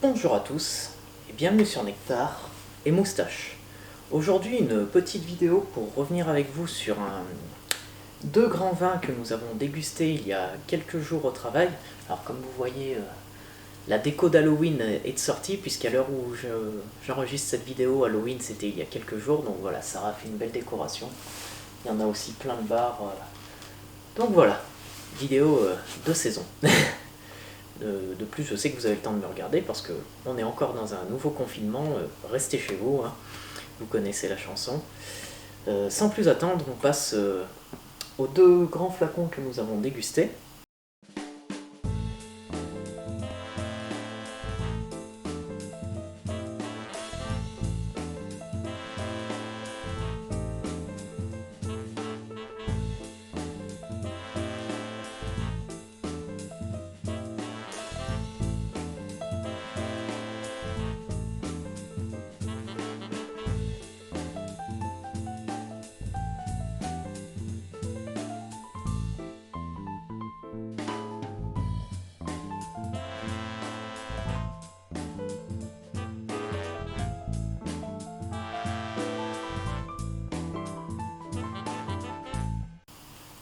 Bonjour à tous et bienvenue sur Nectar et Moustache. Aujourd'hui une petite vidéo pour revenir avec vous sur deux grands vins que nous avons dégustés il y a quelques jours au travail. Alors comme vous voyez, la déco d'Halloween est sortie puisqu'à l'heure où j'enregistre cette vidéo, Halloween c'était il y a quelques jours. Donc voilà, Sarah a fait une belle décoration. Il y en a aussi plein de bars. Donc voilà, vidéo de saison. De plus, je sais que vous avez le temps de me regarder parce qu'on est encore dans un nouveau confinement. Restez chez vous, hein. Vous connaissez la chanson. Sans plus attendre, on passe aux deux grands flacons que nous avons dégustés.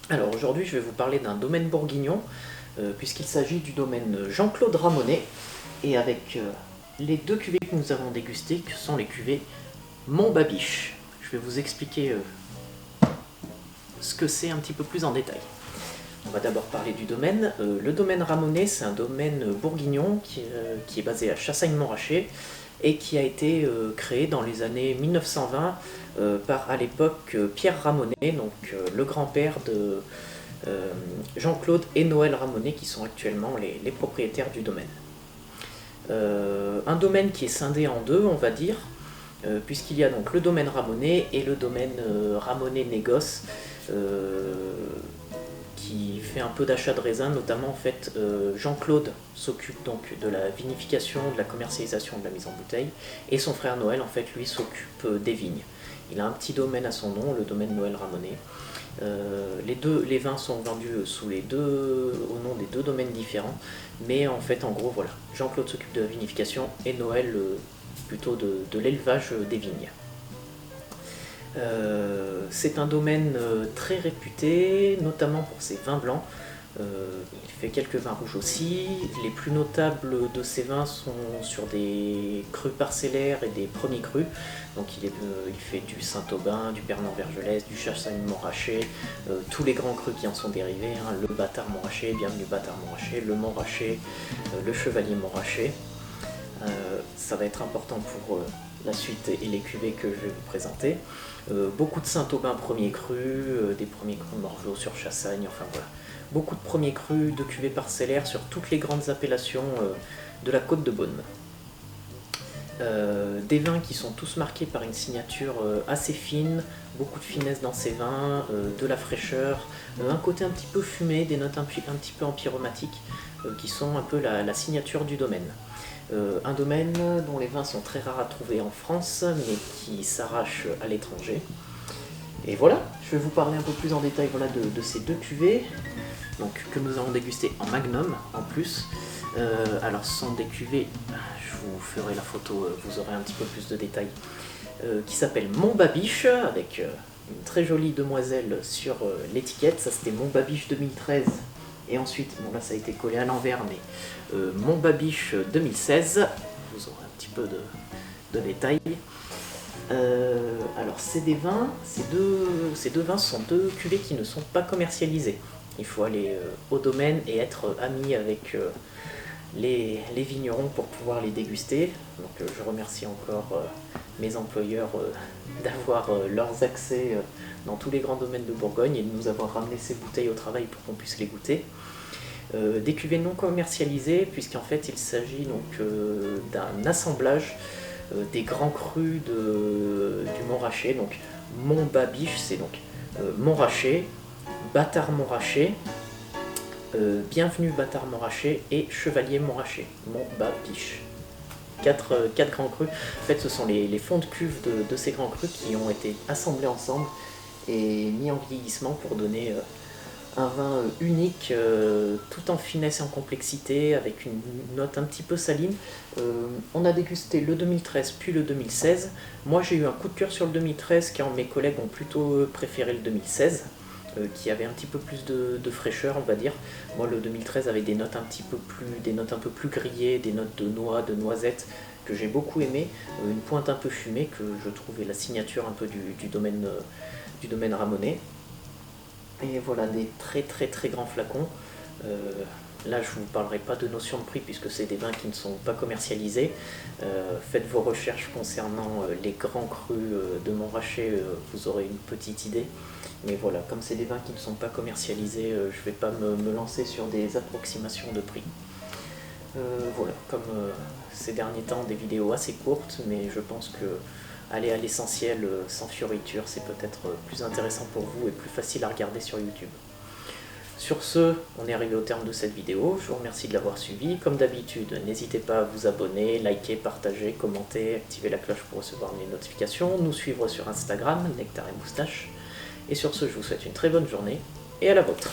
Alors aujourd'hui, je vais vous parler d'un domaine bourguignon, puisqu'il s'agit du domaine Jean-Claude Ramonet, et avec les deux cuvées que nous avons dégustées, que sont les cuvées Montbabiche. Je vais vous expliquer ce que c'est un petit peu plus en détail. On va d'abord parler du domaine. Le domaine Ramonet, c'est un domaine bourguignon qui est basé à Chassagne-Montrachet et qui a été créé dans les années 1920 par, à l'époque, Pierre Ramonet, donc le grand-père de Jean-Claude et Noël Ramonet, qui sont actuellement les propriétaires du domaine. Un domaine qui est scindé en deux, on va dire, puisqu'il y a donc le domaine Ramonet et le domaine Ramonet Négoce, qui fait un peu d'achat de raisins, notamment en fait Jean-Claude s'occupe donc de la vinification, de la commercialisation, de la mise en bouteille, et son frère Noël en fait lui s'occupe des vignes. Il a un petit domaine à son nom, le domaine Noël Ramonet. Les vins sont vendus au nom des deux domaines différents, mais en fait en gros voilà, Jean-Claude s'occupe de la vinification et Noël plutôt de l'élevage des vignes. C'est un domaine très réputé, notamment pour ses vins blancs. Il fait quelques vins rouges aussi. Les plus notables de ces vins sont sur des crus parcellaires et des premiers crus. Donc il fait du Saint-Aubin, du Bernan-Vergelès, du Chassagne-Montrachet, tous les grands crus qui en sont dérivés, hein, le Bâtard-Montrachet, bienvenue Bâtard-Montrachet, le Montrachet, le Chevalier-Montrachet. Ça va être important pour la suite et les cuvées que je vais vous présenter. Beaucoup de Saint-Aubin premiers crus, des premiers crus Morgeau sur Chassagne, enfin voilà. Beaucoup de premiers crus de cuvées parcellaires sur toutes les grandes appellations de la côte de Beaune. Des vins qui sont tous marqués par une signature assez fine, beaucoup de finesse dans ces vins, de la fraîcheur, un côté un petit peu fumé, des notes un petit peu empyromatiques qui sont un peu la signature du domaine. Un domaine dont les vins sont très rares à trouver en France, mais qui s'arrachent à l'étranger. Et voilà, je vais vous parler un peu plus en détail voilà, de ces deux cuvées, donc, que nous avons dégustées en magnum en plus. Alors ce sont des cuvées, je vous ferai la photo, vous aurez un petit peu plus de détails, qui s'appellent Montbabiche, avec une très jolie demoiselle sur l'étiquette. Ça c'était Montbabiche 2013. Et ensuite, bon là ça a été collé à l'envers, mais Montbabiche 2016, vous aurez un petit peu de détails. Alors ces deux vins sont deux cuvées qui ne sont pas commercialisées. Il faut aller au domaine et être ami avec les vignerons pour pouvoir les déguster. Donc je remercie encore mes employeurs d'avoir leurs accès dans tous les grands domaines de Bourgogne et de nous avoir ramené ces bouteilles au travail pour qu'on puisse les goûter. Des cuvées non commercialisées, puisqu'en fait il s'agit donc d'un assemblage des grands crus du Montrachet. Donc Montbabiche, c'est donc Montrachet, Bâtard-Montrachet, bienvenue Bâtard-Montrachet et Chevalier-Montrachet, Montbabiche. Quatre grands crus. En fait, ce sont les fonds de cuve de ces grands crus qui ont été assemblés ensemble et mis en vieillissement pour donner Un vin unique, tout en finesse et en complexité, avec une note un petit peu saline. On a dégusté le 2013 puis le 2016. Moi j'ai eu un coup de cœur sur le 2013 car mes collègues ont plutôt préféré le 2016. Qui avait un petit peu plus de fraîcheur, on va dire. Moi, le 2013 avait des notes des notes un peu plus grillées, des notes de noix, de noisettes que j'ai beaucoup aimé, une pointe un peu fumée que je trouvais la signature un peu du domaine Ramonet. Et voilà, des très très très grands flacons. Euh, Là, je ne vous parlerai pas de notion de prix puisque c'est des vins qui ne sont pas commercialisés. Faites vos recherches concernant les grands crus de Montrachet, vous aurez une petite idée. Mais voilà, comme c'est des vins qui ne sont pas commercialisés, je ne vais pas me lancer sur des approximations de prix. Voilà, comme ces derniers temps, des vidéos assez courtes, mais je pense que aller à l'essentiel sans fioriture, c'est peut-être plus intéressant pour vous et plus facile à regarder sur YouTube. Sur ce, on est arrivé au terme de cette vidéo. Je vous remercie de l'avoir suivi. Comme d'habitude, n'hésitez pas à vous abonner, liker, partager, commenter, activer la cloche pour recevoir mes notifications, nous suivre sur Instagram, Nectar et Moustache. Et sur ce, je vous souhaite une très bonne journée et à la vôtre.